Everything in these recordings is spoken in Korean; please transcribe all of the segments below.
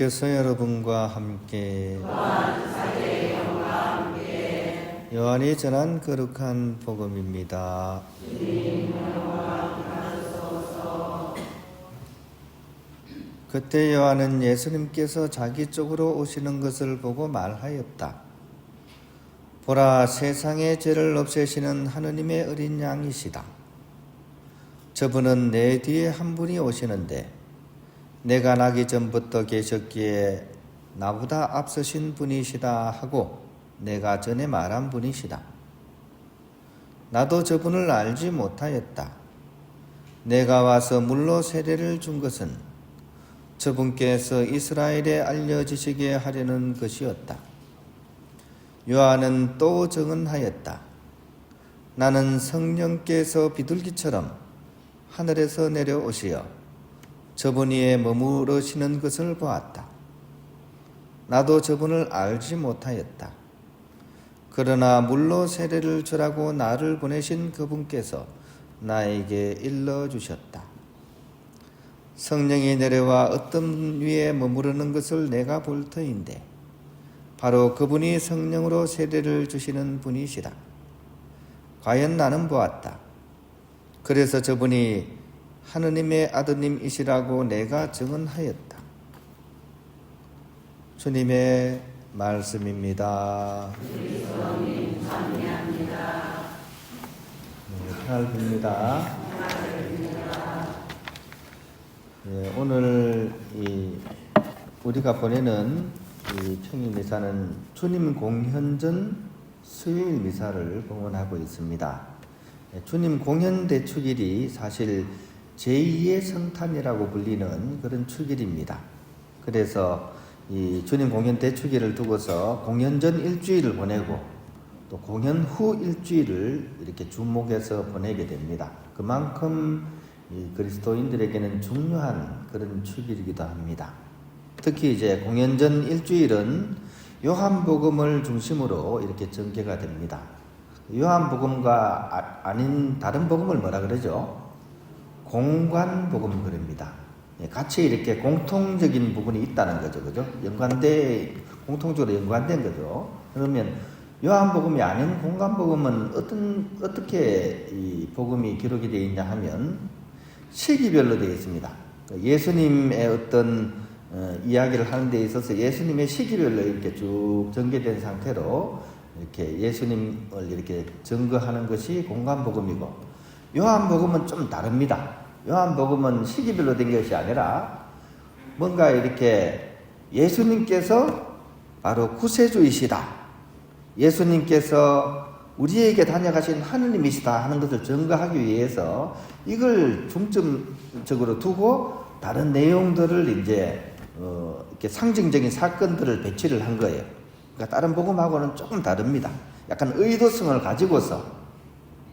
주께서 여러분과 함께 요한이 전한 거룩한 복음입니다. 그때 요한은 예수님께서 자기 쪽으로 오시는 것을 보고 말하였다. 보라, 세상의 죄를 없애시는 하느님의 어린 양이시다. 저분은 내 뒤에 한 분이 오시는데 내가 나기 전부터 계셨기에 나보다 앞서신 분이시다 하고 내가 전에 말한 분이시다. 나도 저분을 알지 못하였다. 내가 와서 물로 세례를 준 것은 저분께서 이스라엘에 알려지시게 하려는 것이었다. 요한은 또 증언하였다. 나는 성령께서 비둘기처럼 하늘에서 내려오시어 저분 위에 머무르시는 것을 보았다. 나도 저분을 알지 못하였다. 그러나 물로 세례를 주라고 나를 보내신 그분께서 나에게 일러주셨다. 성령이 내려와 어떤 분 위에 머무르는 것을 내가 볼 터인데 바로 그분이 성령으로 세례를 주시는 분이시다. 과연 나는 보았다. 그래서 저분이 하느님의 아드님이시라고 내가 증언하였다. 주님의 말씀입니다. 그리스도님 감사합니다. 평안을 빕니다. 오늘 우리가 보내는 이 평일 미사는 주님 공현 전 수요일 미사를 봉헌하고 있습니다. 주님 공현 대축일이 사실 제2의 성탄이라고 불리는 그런 축일입니다. 그래서 이 주님 공현 대축일을 두고서 공현 전 일주일을 보내고 또 공현 후 일주일을 이렇게 주목해서 보내게 됩니다. 그만큼 이 그리스도인들에게는 중요한 그런 축일이기도 합니다. 특히 이제 공현 전 일주일은 요한복음을 중심으로 이렇게 전개가 됩니다. 요한복음과 아닌 다른 복음을 뭐라 그러죠? 공관복음 그럽니다. 같이 이렇게 공통적인 부분이 있다는 거죠. 그죠? 공통적으로 연관된 거죠. 그러면 요한복음이 아닌 공관복음은 어떻게 이 복음이 기록이 되어 있냐 하면 시기별로 되어 있습니다. 예수님의 어떤 이야기를 하는 데 있어서 예수님의 시기별로 이렇게 쭉 전개된 상태로 이렇게 예수님을 이렇게 증거하는 것이 공관복음이고 요한복음은 좀 다릅니다. 요한복음은 시기별로 된 것이 아니라 뭔가 이렇게 예수님께서 바로 구세주이시다. 예수님께서 우리에게 다녀가신 하느님이시다 하는 것을 증거하기 위해서 이걸 중점적으로 두고 다른 내용들을 이제 이렇게 상징적인 사건들을 배치를 한 거예요. 그러니까 다른 복음하고는 조금 다릅니다. 약간 의도성을 가지고서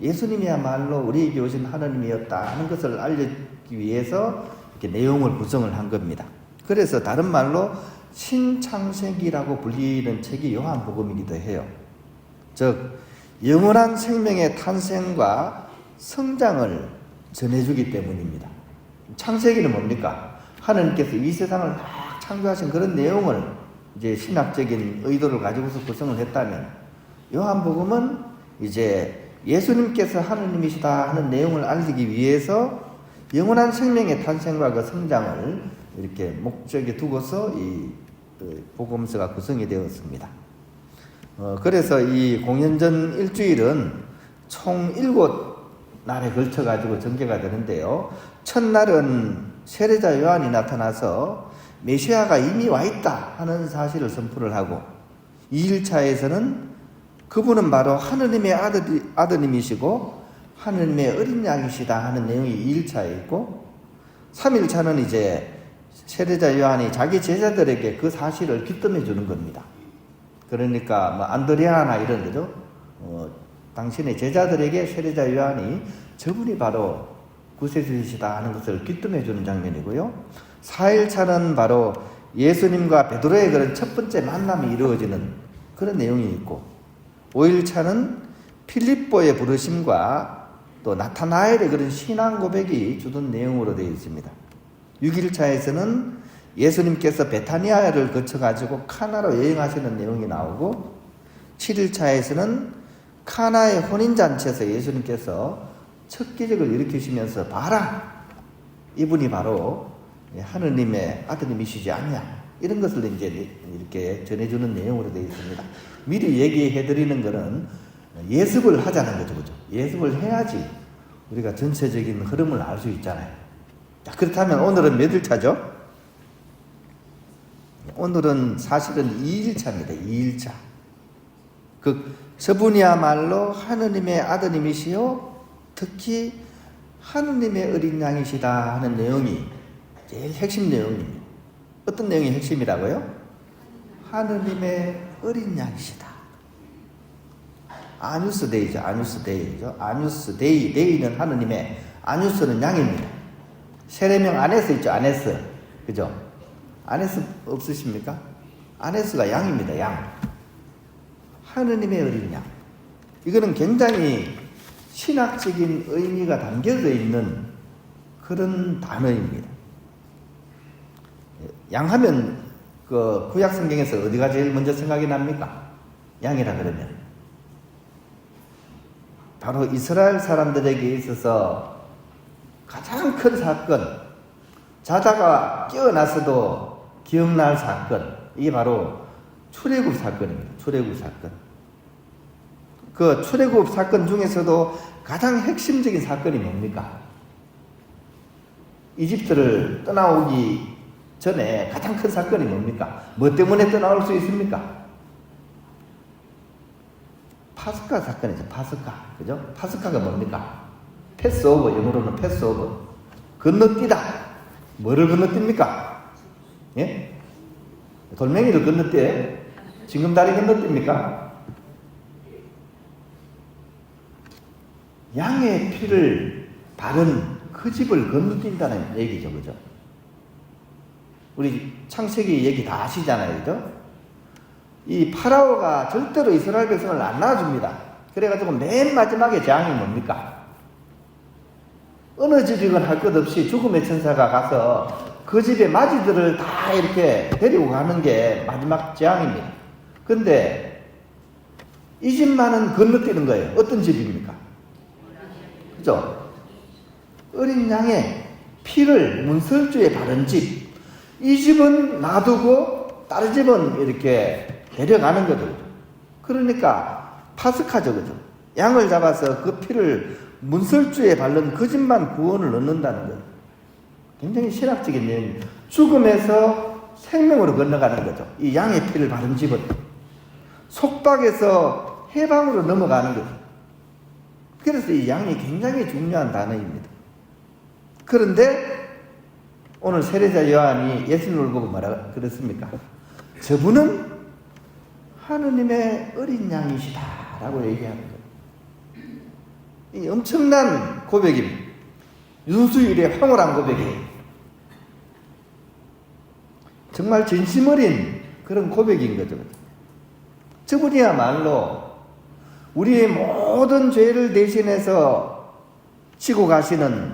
예수님이야말로 우리에게 오신 하나님이었다 하는 것을 알리기 위해서 이렇게 내용을 구성을 한 겁니다. 그래서 다른 말로 신창세기라고 불리는 책이 요한복음이기도 해요. 즉 영원한 생명의 탄생과 성장을 전해주기 때문입니다. 창세기는 뭡니까? 하나님께서 이 세상을 막 창조하신 그런 내용을 이제 신학적인 의도를 가지고서 구성을 했다면 요한복음은 이제 예수님께서 하느님이시다 하는 내용을 알리기 위해서 영원한 생명의 탄생과 그 성장을 이렇게 목적에 두고서 이 복음서가 구성이 되었습니다. 그래서 이 공연전 일주일은 총 7날에 걸쳐 가지고 전개가 되는데요. 첫날은 세례자 요한이 나타나서 메시아가 이미 와 있다 하는 사실을 선포를 하고 2일차에서는 그분은 바로 하느님의 아드님이시고 하느님의 어린 양이시다 하는 내용이 2일차에 있고 3일차는 이제 세례자 요한이 자기 제자들에게 그 사실을 귀뜸해 주는 겁니다. 그러니까 뭐 안드레아나 이런 거죠. 당신의 제자들에게 세례자 요한이 저분이 바로 구세주이시다 하는 것을 귀뜸해 주는 장면이고요. 4일차는 바로 예수님과 베드로의 그런 첫 번째 만남이 이루어지는 그런 내용이 있고 5일차는 필립보의 부르심과 또 나타나엘의 그런 신앙 고백이 주된 내용으로 되어 있습니다. 6일차에서는 예수님께서 베타니아를 거쳐가지고 카나로 여행하시는 내용이 나오고 7일차에서는 카나의 혼인잔치에서 예수님께서 첫 기적을 일으키시면서 봐라! 이분이 바로 하느님의 아드님이시지 않냐. 이런 것을 이제 이렇게 전해주는 내용으로 되어 있습니다. 미리 얘기해드리는 것은 예습을 하자는 거죠. 그죠? 예습을 해야지 우리가 전체적인 흐름을 알 수 있잖아요. 자, 그렇다면 오늘은 몇 일차죠? 오늘은 사실은 2일차입니다. 2일차. 저분이야말로 하느님의 아드님이시요 특히 하느님의 어린 양이시다 하는 내용이 제일 핵심 내용입니다. 어떤 내용이 핵심이라고요? 하느님의 어린 양이시다. 아뉴스 데이죠. 아뉴스 데이죠. 아뉴스 데이. 데이는 하느님의, 아뉴스는 양입니다. 세례명 아네스 있죠. 아네스. 그죠? 아네스 없으십니까? 아네스가 양입니다. 양. 하느님의 어린 양. 이거는 굉장히 신학적인 의미가 담겨져 있는 그런 단어입니다. 양하면 그 구약 성경에서 어디가 제일 먼저 생각이 납니까? 양이라 그러면 바로 이스라엘 사람들에게 있어서 가장 큰 사건, 자다가 깨어나서도 기억날 사건, 이게 바로 출애굽 사건입니다. 출애굽 사건. 그 출애굽 사건 중에서도 가장 핵심적인 사건이 뭡니까? 이집트를 떠나오기 전에 가장 큰 사건이 뭡니까? 뭐 때문에 떠나올 수 있습니까? 파스카 사건이죠. 파스카. 그죠? 파스카가 뭡니까? 패스오버. 영어로는 패스오버. 건너뛰다. 뭐를 건너뜁니까? 예? 돌멩이를 건너뛰어요? 징검다리 건너뜁니까? 양의 피를 바른 그 집을 건너뛴다는 얘기죠. 그죠? 우리 창세기 얘기 다 아시잖아요. 그죠? 이 파라오가 절대로 이스라엘 백성을 안 낳아줍니다. 그래가지고 맨 마지막에 재앙이 뭡니까? 어느 집이건 할 것 없이 죽음의 천사가 가서 그 집의 마지들을 다 이렇게 데리고 가는 게 마지막 재앙입니다. 근데 이 집만은 건너뛰는 거예요. 어떤 집입니까? 그죠? 어린 양의 피를 문설주에 바른 집. 이 집은 놔두고 다른 집은 이렇게 데려가는 거죠. 그러니까 파스카죠. 그죠? 양을 잡아서 그 피를 문설주에 바른 그 집만 구원을 얻는다는 거예요. 굉장히 신학적인 내용입니다. 죽음에서 생명으로 건너가는 거죠. 이 양의 피를 바른 집은 속박에서 해방으로 넘어가는 거죠. 그래서 이 양이 굉장히 중요한 단어입니다. 그런데 오늘 세례자 요한이 예수님을 보고 뭐라 그랬습니까? 저분은 하느님의 어린 양이시다 라고 얘기하는 거예요. 이 엄청난 고백입니다. 유수율의 황홀한 고백이에요. 정말 진심 어린 그런 고백인 거죠. 저분이야말로 우리의 모든 죄를 대신해서 지고 가시는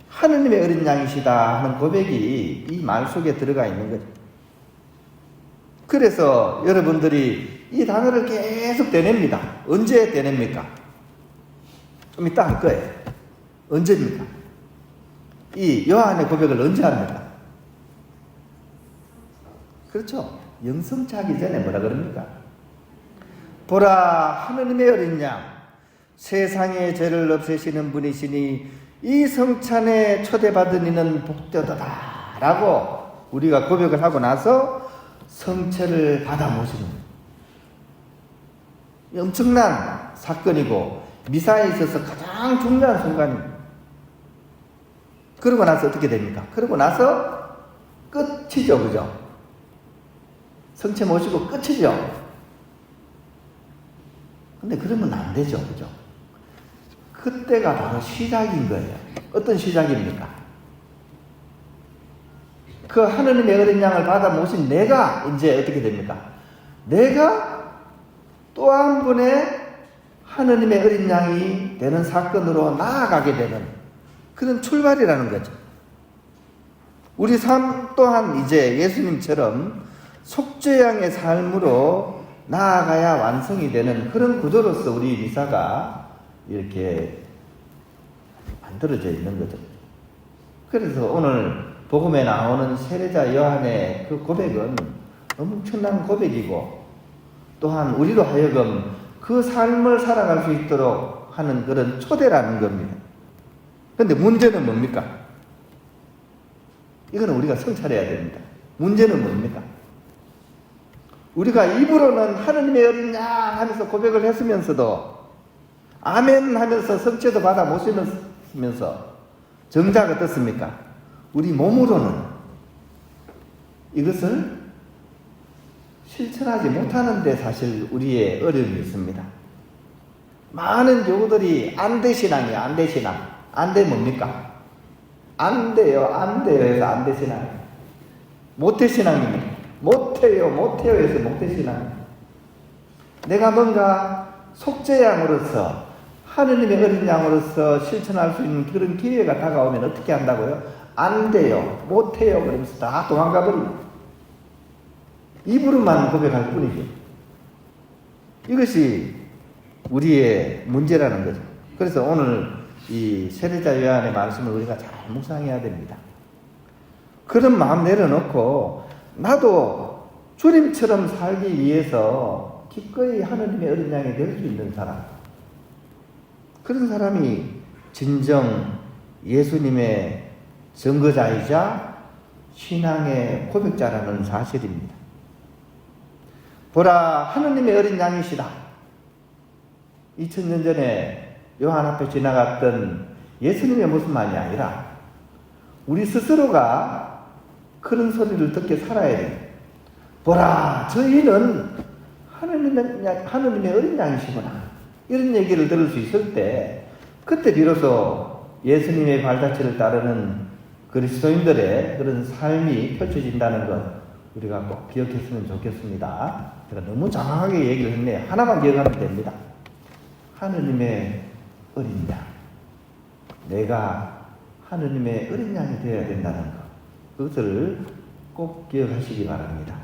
하느님의 어린 양이시다 하는 고백이 이 말 속에 들어가 있는 거죠. 그래서 여러분들이 이 단어를 계속 되냅니다. 언제 되냅니까? 좀 이따 할 거예요. 언제입니까? 이 요한의 고백을 언제 합니까? 그렇죠. 영성차기 전에 뭐라 그럽니까? 보라, 하느님의 어린 양, 세상의 죄를 없애시는 분이시니 이 성찬에 초대받은 이는 복되도다 라고 우리가 고백을 하고 나서 성체를 받아 모시는 거예요. 엄청난 사건이고 미사에 있어서 가장 중요한 순간입니다. 그러고 나서 어떻게 됩니까? 그러고 나서 끝이죠. 그죠? 성체 모시고 끝이죠. 근데 그러면 안 되죠. 그죠? 그때가 바로 시작인 거예요. 어떤 시작입니까? 그 하느님의 어린 양을 받아 모신 내가 이제 어떻게 됩니까? 내가 또 한 분의 하느님의 어린 양이 되는 사건으로 나아가게 되는 그런 출발이라는 거죠. 우리 삶 또한 이제 예수님처럼 속죄양의 삶으로 나아가야 완성이 되는 그런 구조로서 우리 미사가 이렇게 만들어져 있는 거죠. 그래서 오늘 복음에 나오는 세례자 요한의 그 고백은 엄청난 고백이고, 또한 우리로 하여금 그 삶을 살아갈 수 있도록 하는 그런 초대라는 겁니다. 그런데 문제는 뭡니까? 이거는 우리가 성찰해야 됩니다. 문제는 뭡니까? 우리가 입으로는 하느님의 어린 양 하면서 고백을 했으면서도 아멘 하면서 성취도 받아 못 쓰면서 정작 어떻습니까? 우리 몸으로는 이것을 실천하지 못하는 데 사실 우리의 어려움이 있습니다. 많은 교우들이 안대신앙이에요. 안대신앙. 안대 뭡니까? 안 돼요. 안 돼요 해서 안대신앙. 모태신앙입니다. 못해요 해서 모태신앙. 내가 뭔가 속죄양으로서 하느님의 어린 양으로서 실천할 수 있는 그런 기회가 다가오면 어떻게 한다고요? 안 돼요. 못해요. 그러면서 다 도망가 버립니다. 입으로만 고백할 뿐이죠. 이것이 우리의 문제라는 거죠. 그래서 오늘 이 세례자 요한의 말씀을 우리가 잘 묵상해야 됩니다. 그런 마음 내려놓고 나도 주님처럼 살기 위해서 기꺼이 하느님의 어린 양이 될 수 있는 사람, 그런 사람이 진정 예수님의 증거자이자 신앙의 고백자라는 사실입니다. 보라, 하느님의 어린 양이시다. 2000년 전에 요한 앞에 지나갔던 예수님의 모습만이 아니라 우리 스스로가 그런 소리를 듣게 살아야 돼요. 보라, 저희는 하느님의 어린 양이시구나. 이런 얘기를 들을 수 있을 때, 그때 비로소 예수님의 발자취를 따르는 그리스도인들의 그런 삶이 펼쳐진다는 것 우리가 꼭 기억했으면 좋겠습니다. 제가 너무 장황하게 얘기를 했네요. 하나만 기억하면 됩니다. 하느님의 어린 양. 내가 하느님의 어린 양이 되어야 된다는 것. 그것을 꼭 기억하시기 바랍니다.